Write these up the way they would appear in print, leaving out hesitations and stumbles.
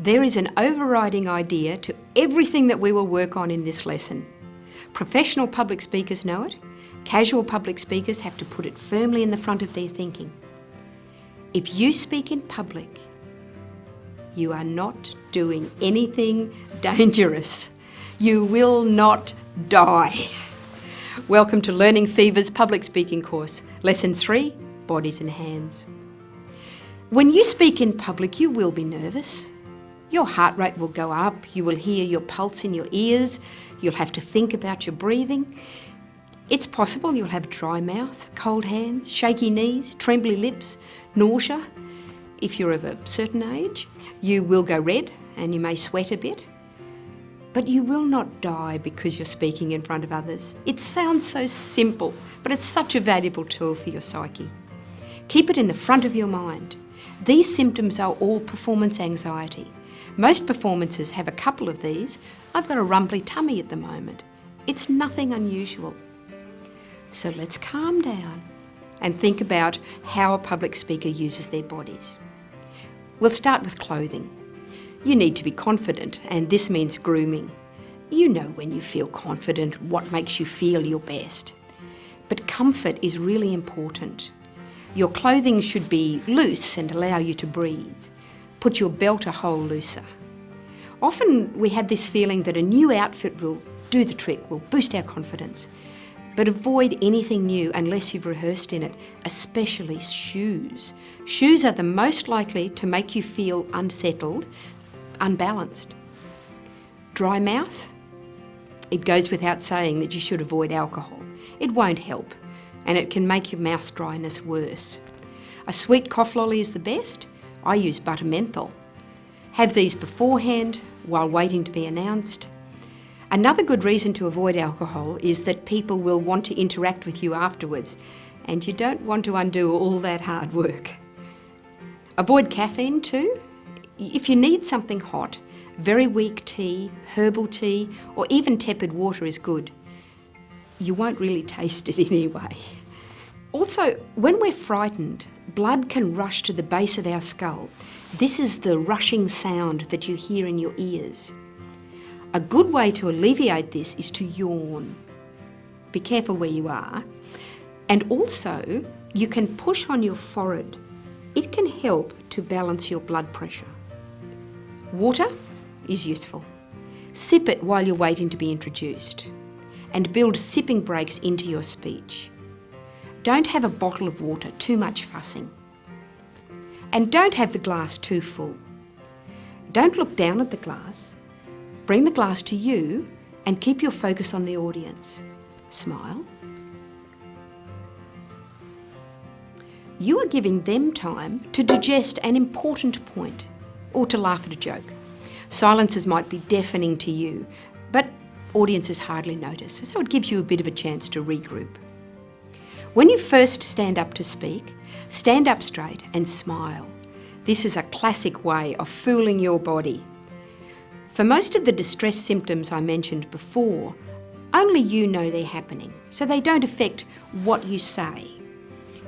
There is an overriding idea to everything that we will work on in this lesson. Professional public speakers know it. Casual public speakers have to put it firmly in the front of their thinking. If you speak in public, you are not doing anything dangerous. You will not die. Welcome to Learning Fever's public speaking course, Lesson 3, Bodies and Hands. When you speak in public, you will be nervous. Your heart rate will go up, you will hear your pulse in your ears, you'll have to think about your breathing. It's possible you'll have dry mouth, cold hands, shaky knees, trembly lips, nausea. If you're of a certain age, you will go red and you may sweat a bit. But you will not die because you're speaking in front of others. It sounds so simple, but it's such a valuable tool for your psyche. Keep it in the front of your mind. These symptoms are all performance anxiety. Most performances have a couple of these. I've got a rumbly tummy at the moment. It's nothing unusual. So let's calm down and think about how a public speaker uses their bodies. We'll start with clothing. You need to be confident, and this means grooming. You know when you feel confident, what makes you feel your best. But comfort is really important. Your clothing should be loose and allow you to breathe. Put your belt a hole looser. Often we have this feeling that a new outfit will do the trick, will boost our confidence. But avoid anything new unless you've rehearsed in it, especially shoes. Shoes are the most likely to make you feel unsettled, unbalanced. Dry mouth? It goes without saying that you should avoid alcohol. It won't help, and it can make your mouth dryness worse. A sweet cough lolly is the best. I use butter menthol. Have these beforehand while waiting to be announced. Another good reason to avoid alcohol is that people will want to interact with you afterwards, and you don't want to undo all that hard work. Avoid caffeine too. If you need something hot, very weak tea, herbal tea, or even tepid water is good. You won't really taste it anyway. Also, when we're frightened, blood can rush to the base of our skull. This is the rushing sound that you hear in your ears. A good way to alleviate this is to yawn. Be careful where you are. And also, you can push on your forehead. It can help to balance your blood pressure. Water is useful. Sip it while you're waiting to be introduced. And build sipping breaks into your speech. Don't have a bottle of water, too much fussing. And don't have the glass too full. Don't look down at the glass. Bring the glass to you and keep your focus on the audience. Smile. You are giving them time to digest an important point or to laugh at a joke. Silences might be deafening to you, but audiences hardly notice, so it gives you a bit of a chance to regroup. When you first stand up to speak, stand up straight and smile. This is a classic way of fooling your body. For most of the distress symptoms I mentioned before, only you know they're happening, so they don't affect what you say.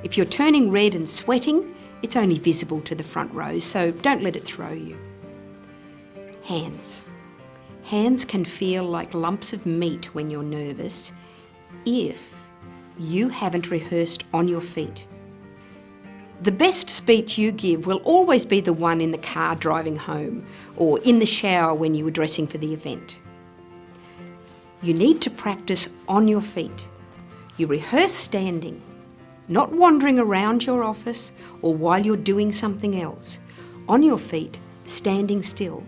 If you're turning red and sweating, it's only visible to the front rows, so don't let it throw you. Hands. Hands can feel like lumps of meat when you're nervous if you haven't rehearsed on your feet. The best speech you give will always be the one in the car driving home or in the shower when you were dressing for the event. You need to practice on your feet. You rehearse standing, not wandering around your office or while you're doing something else. On your feet, standing still.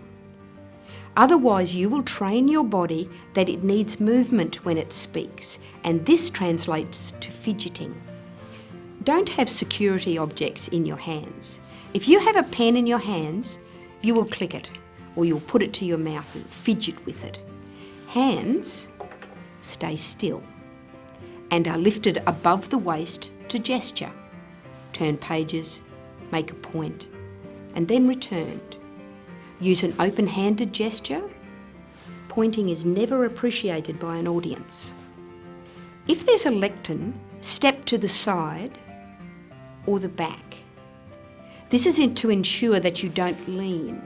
Otherwise, you will train your body that it needs movement when it speaks, and this translates to fidgeting. Don't have security objects in your hands. If you have a pen in your hands, you will click it, or you'll put it to your mouth and fidget with it. Hands stay still and are lifted above the waist to gesture. Turn pages, make a point, and then returned. Use an open-handed gesture. Pointing is never appreciated by an audience. If there's a lectern, step to the side or the back. This is to ensure that you don't lean.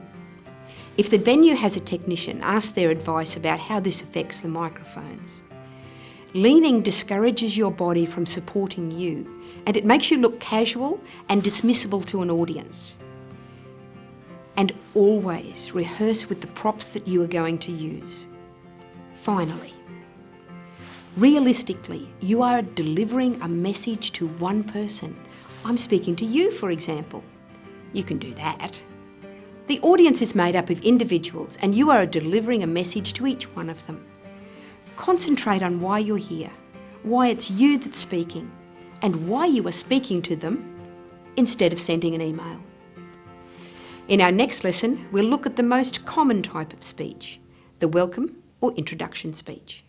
If the venue has a technician, ask their advice about how this affects the microphones. Leaning discourages your body from supporting you, and it makes you look casual and dismissible to an audience. And always rehearse with the props that you are going to use. Finally, realistically, you are delivering a message to one person. I'm speaking to you, for example. You can do that. The audience is made up of individuals, and you are delivering a message to each one of them. Concentrate on why you're here, why it's you that's speaking, and why you are speaking to them instead of sending an email. In our next lesson, we'll look at the most common type of speech, the welcome or introduction speech.